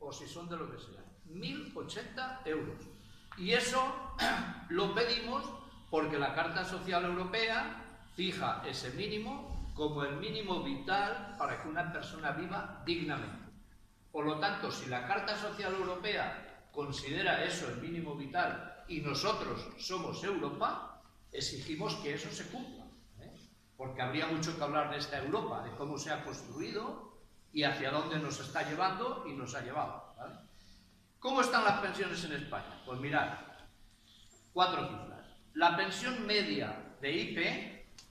o si son de lo que sea. 1.080 euros. Y eso lo pedimos porque la Carta Social Europea fija ese mínimo como el mínimo vital para que una persona viva dignamente. Por lo tanto, si la Carta Social Europea considera eso el mínimo vital y nosotros somos Europa, exigimos que eso se cumpla, porque habría mucho que hablar de esta Europa, de cómo se ha construido y hacia dónde nos está llevando y nos ha llevado, ¿vale? ¿Cómo están las pensiones en España? Pues mirad, 4 cifras. La pensión media de IP,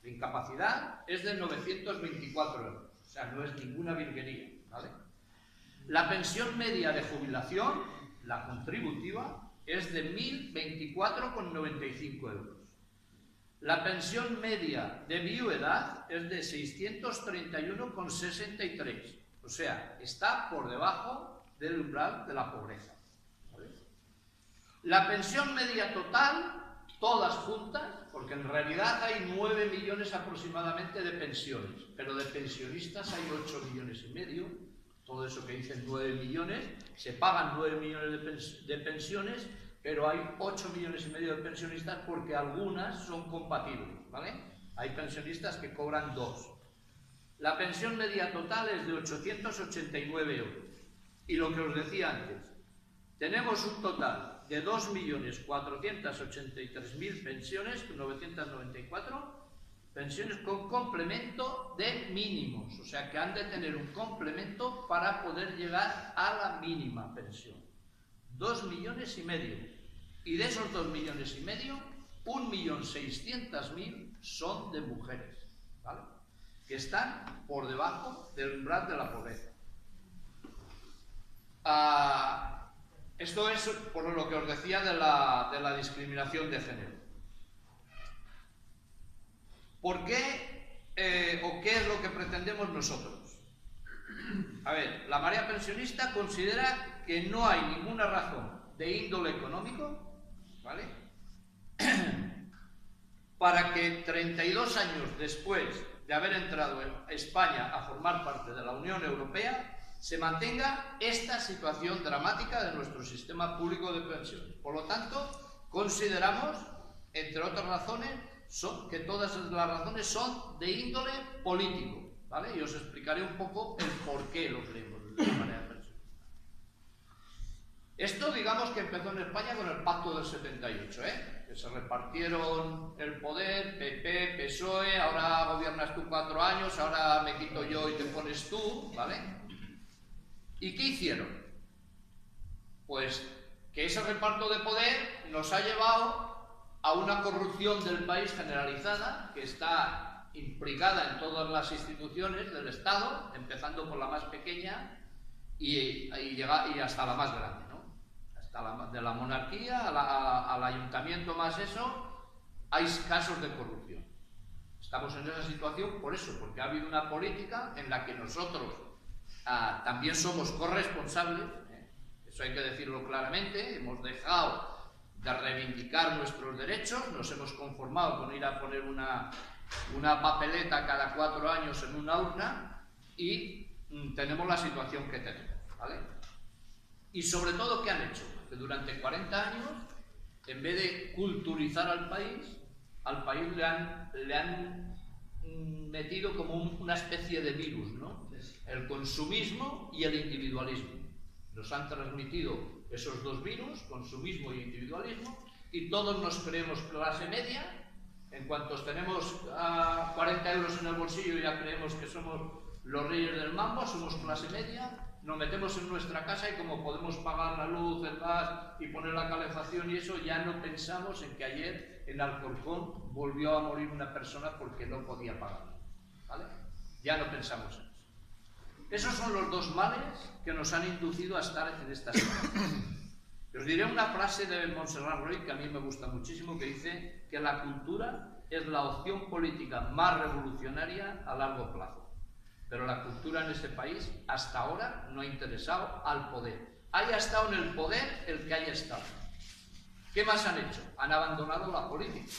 de incapacidad, es de 924 euros, o sea, no es ninguna virguería, ¿vale? La pensión media de jubilación, la contributiva, es de 1.024,95 euros. La pensión media de viudedad es de 631,63, o sea, está por debajo del umbral de la pobreza, ¿vale? La pensión media total, todas juntas, porque en realidad hay 9 millones aproximadamente de pensiones, pero de pensionistas hay 8,5 millones. Todo eso que dicen 9 millones, se pagan 9 millones de pensiones, pero hay 8,5 millones de pensionistas porque algunas son compatibles, ¿vale? Hay pensionistas que cobran 2. La pensión media total es de 889 euros. Y lo que os decía antes, tenemos un total de 2.483.000 pensiones, 994 pensiones con complemento de mínimos, o sea que han de tener un complemento para poder llegar a la mínima pensión. 2,5 millones. Y de esos 2,5 millones, 1.600.000 son de mujeres, ¿vale? Que están por debajo del umbral de la pobreza. Esto es por lo que os decía de la discriminación de género. ¿Por qué o qué es lo que pretendemos nosotros? A ver, la marea pensionista considera que no hay ninguna razón de índole económico, ¿vale?, para que 32 años después de haber entrado en España a formar parte de la Unión Europea se mantenga esta situación dramática de nuestro sistema público de pensiones. Por lo tanto, consideramos, entre otras razones, que todas las razones son de índole político, ¿vale? Y os explicaré un poco el por qué lo creemos de esta manera pensionista. Esto, digamos que empezó en España con el Pacto del 78, que se repartieron el poder, PP, PSOE, ahora gobiernas tú 4 años, ahora me quito yo y te pones tú, ¿vale? ¿Y qué hicieron? Pues que ese reparto de poder nos ha llevado a una corrupción del país generalizada, que está implicada en todas las instituciones del Estado, empezando por la más pequeña y hasta la más grande, ¿no? Hasta de la monarquía al ayuntamiento más eso, hay casos de corrupción. Estamos en esa situación por eso, porque ha habido una política en la que nosotros también somos corresponsables, eso hay que decirlo claramente, hemos dejado de reivindicar nuestros derechos, nos hemos conformado con ir a poner una papeleta cada 4 años en una urna y tenemos la situación que tenemos, ¿vale? Y sobre todo, ¿qué han hecho? Que durante 40 años, en vez de culturizar al país le han metido como una especie de virus, ¿no? El consumismo y el individualismo. Nos han transmitido esos dos virus, consumismo y individualismo, y todos nos creemos clase media. En cuanto tenemos 40 euros en el bolsillo ya creemos que somos los reyes del mambo, somos clase media, nos metemos en nuestra casa y como podemos pagar la luz, el gas y poner la calefacción y eso, ya no pensamos en que ayer en Alcorcón volvió a morir una persona porque no podía pagar, ¿vale? Ya no pensamos en eso. Esos son los dos males que nos han inducido a estar en esta situación. Os diré una frase de Montserrat Roig que a mí me gusta muchísimo, que dice que la cultura es la opción política más revolucionaria a largo plazo. Pero la cultura en este país hasta ahora no ha interesado al poder. Haya estado en el poder el que haya estado. ¿Qué más han hecho? Han abandonado la política.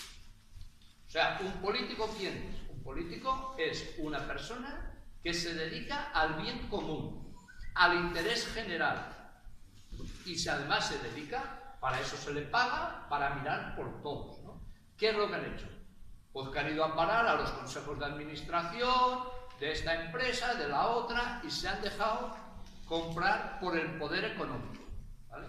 O sea, ¿un político quién es? Un político es una persona que se dedica al bien común, al interés general, y además se dedica, para eso se le paga, para mirar por todos, ¿no? ¿Qué es lo que han hecho? Pues que han ido a parar a los consejos de administración de esta empresa, de la otra, y se han dejado comprar por el poder económico, ¿vale?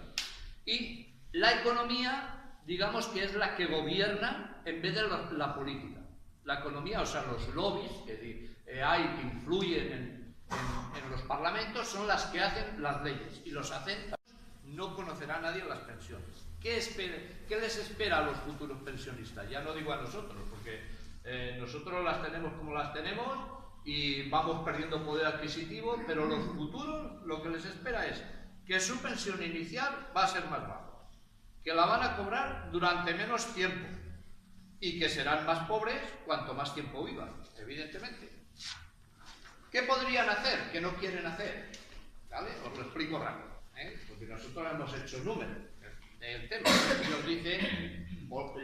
Y la economía, digamos que es la que gobierna en vez de la política. La economía, o sea, los lobbies que hay, que influyen en los parlamentos, son las que hacen las leyes, y los hacen. No conocerá nadie las pensiones. ¿Qué les espera a los futuros pensionistas? Ya no digo a nosotros, porque nosotros las tenemos como las tenemos y vamos perdiendo poder adquisitivo, pero los futuros lo que les espera es que su pensión inicial va a ser más baja, que la van a cobrar durante menos tiempo y que serán más pobres cuanto más tiempo vivan, evidentemente. ¿Qué podrían hacer que no quieren hacer? ¿Vale? Os lo explico rápido, porque nosotros hemos hecho números del tema. Y nos dice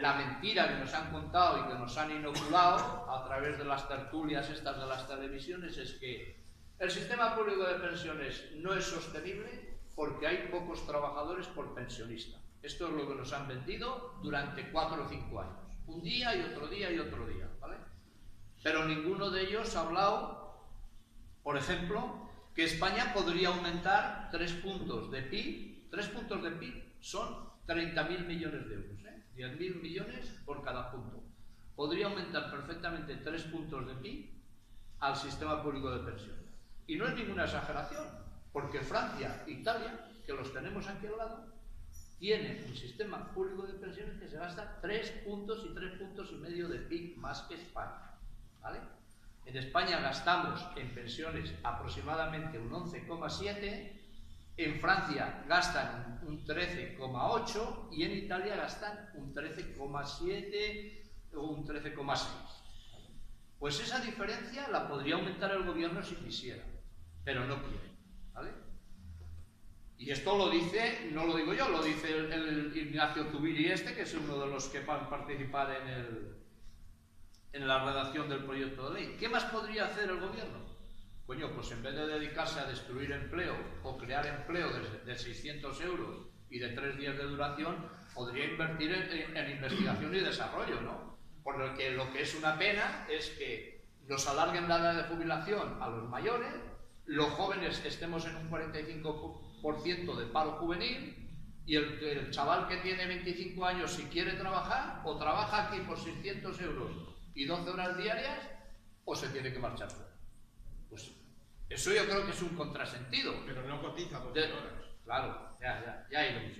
la mentira que nos han contado y que nos han inoculado a través de las tertulias estas de las televisiones es que el sistema público de pensiones no es sostenible porque hay pocos trabajadores por pensionista. Esto es lo que nos han vendido durante 4 o 5 años. Un día y otro día y otro día, ¿vale? Pero ninguno de ellos ha hablado, por ejemplo, que España podría aumentar 3 puntos de PIB. 3 puntos de PIB son 30.000 millones de euros, 10.000 millones por cada punto. Podría aumentar perfectamente 3 puntos de PIB al sistema público de pensiones. Y no es ninguna exageración, porque Francia e Italia, que los tenemos aquí al lado, tienen un sistema público de pensiones que se gasta 3 puntos y 3 puntos y medio de PIB más que España, ¿vale? En España gastamos en pensiones aproximadamente un 11,7%, en Francia gastan un 13,8% y en Italia gastan un 13,7% o un 13,6%. Pues esa diferencia la podría aumentar el gobierno si quisiera, pero no quiere, ¿vale? Y esto lo dice, no lo digo yo, lo dice el Ignacio Zubiri que es uno de los que van a participar en la redacción del proyecto de ley. ¿Qué más podría hacer el gobierno? Coño, pues en vez de dedicarse a destruir empleo o crear empleo de 600 euros y de 3 días de duración, podría invertir en investigación y desarrollo, ¿no? Porque lo que es una pena es que nos alarguen la edad de jubilación a los mayores, los jóvenes estemos en un 45% de paro juvenil y el chaval que tiene 25 años, si quiere trabajar, o trabaja aquí por 600 euros y 12 horas diarias, o se tiene que marchar fuera. Pues eso yo creo que es un contrasentido. Pero no cotiza por horas. Claro, ya iremos.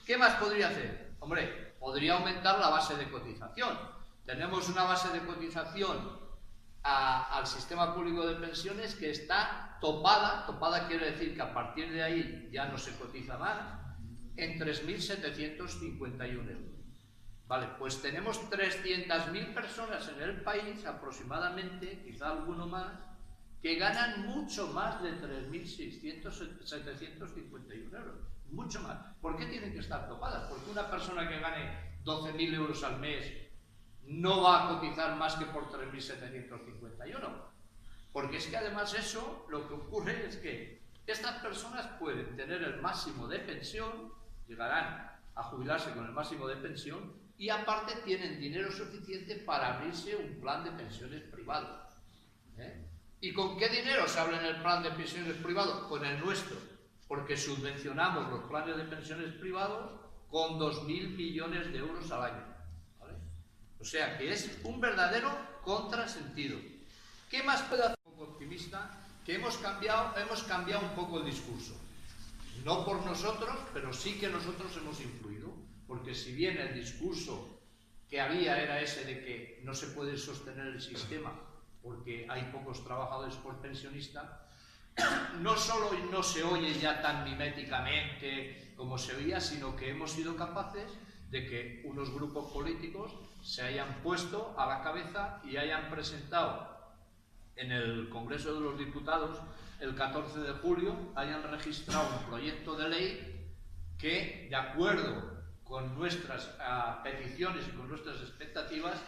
¿Qué más podría hacer? Hombre, podría aumentar la base de cotización. Tenemos una base de cotización al sistema público de pensiones que está topada. Topada quiere decir que a partir de ahí ya no se cotiza más, en 3.751 euros. Vale, pues tenemos 300.000 personas en el país aproximadamente, quizá alguno más, que ganan mucho más de 3.751 euros. Mucho más. ¿Por qué tienen que estar topadas? Porque una persona que gane 12.000 euros al mes no va a cotizar más que por 3.751. Porque es que además eso, lo que ocurre es que estas personas pueden tener el máximo de pensión, llegarán a jubilarse con el máximo de pensión y aparte tienen dinero suficiente para abrirse un plan de pensiones privado. ¿Y con qué dinero se abre en el plan de pensiones privado? Con el nuestro, porque subvencionamos los planes de pensiones privados con 2.000 millones de euros al año. ¿Vale? O sea que es un verdadero contrasentido. ¿Qué más puedo hacer? Un poco optimista, que hemos cambiado un poco el discurso. No por nosotros, pero sí que nosotros hemos influido, porque si bien el discurso que había era ese de que no se puede sostener el sistema porque hay pocos trabajadores por pensionista, no solo no se oye ya tan miméticamente como se oía, sino que hemos sido capaces de que unos grupos políticos se hayan puesto a la cabeza y hayan presentado en el Congreso de los Diputados el 14 de julio, hayan registrado un proyecto de ley que, de acuerdo con nuestras peticiones y con nuestras expectativas,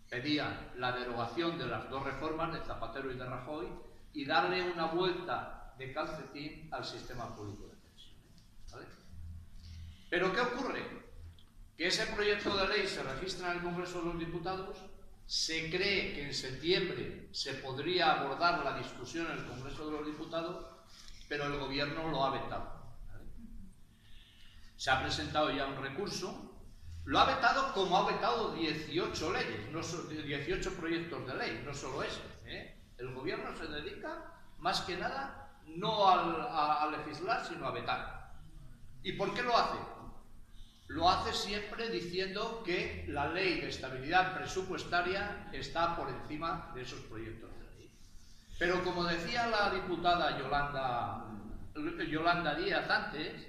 pedía la derogación de las 2 reformas de Zapatero y de Rajoy y darle una vuelta de calcetín al sistema público de pensiones. Pero ¿qué ocurre? Que ese proyecto de ley se registra en el Congreso de los Diputados, se cree que en septiembre se podría abordar la discusión en el Congreso de los Diputados, pero el Gobierno lo ha vetado. ¿Vale? Se ha presentado ya un recurso, lo ha vetado como ha vetado 18 leyes, 18 proyectos de ley, no solo ese. El Gobierno se dedica más que nada no a legislar, sino a vetar. ¿Y por qué lo hace? Lo hace siempre diciendo que la ley de estabilidad presupuestaria está por encima de esos proyectos de ley. Pero como decía la diputada Yolanda Díaz antes,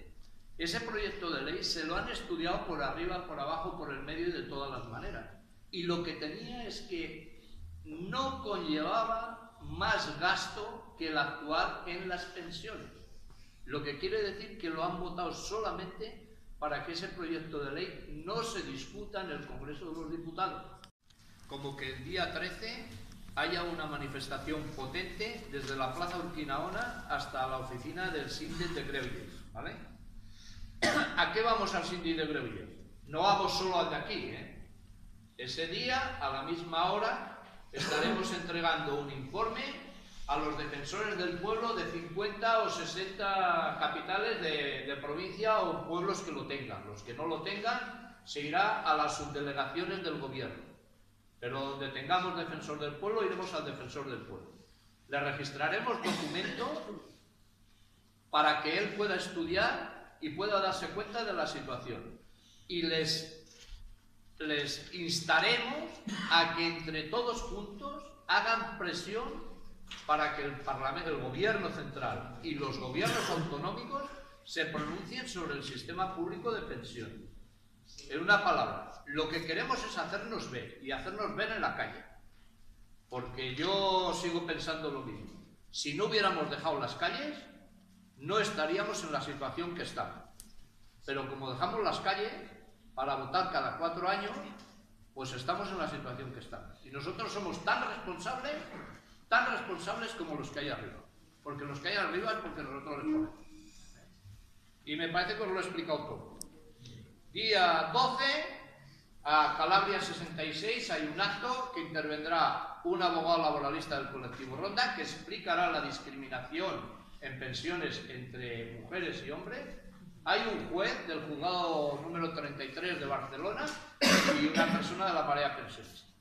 ese proyecto de ley se lo han estudiado por arriba, por abajo, por el medio y de todas las maneras. Y lo que tenía es que no conllevaba más gasto que el actual en las pensiones. Lo que quiere decir que lo han votado solamente para que ese proyecto de ley no se discuta en el Congreso de los Diputados. Como que el día 13 haya una manifestación potente desde la Plaza Urquinaona hasta la oficina del síndic de Greuges, ¿vale? ¿A qué vamos al síndic de Greuges? No vamos solo al de aquí, Ese día, a la misma hora, estaremos entregando un informe a los defensores del pueblo de 50 o 60 capitales de provincia o pueblos que lo tengan. Los que no lo tengan se irá a las subdelegaciones del Gobierno. Pero donde tengamos defensor del pueblo, iremos al defensor del pueblo. Le registraremos documento para que él pueda estudiar y pueda darse cuenta de la situación. Y les instaremos a que entre todos juntos hagan presión para que el Parlamento, el Gobierno central y los gobiernos autonómicos se pronuncien sobre el sistema público de pensión. En una palabra, lo que queremos es hacernos ver y hacernos ver en la calle. Porque yo sigo pensando lo mismo. Si no hubiéramos dejado las calles, no estaríamos en la situación que estamos. Pero como dejamos las calles para votar cada 4 años, pues estamos en la situación que estamos. Y nosotros somos tan responsables como los que hay arriba. Porque los que hay arriba es porque nosotros les ponemos. Y me parece que os lo he explicado todo. Día 12, a Calabria 66, hay un acto que intervendrá un abogado laboralista del colectivo Ronda que explicará la discriminación en pensiones entre mujeres y hombres. Hay un juez del juzgado número 33 de Barcelona y una persona de la Marea Pensionista.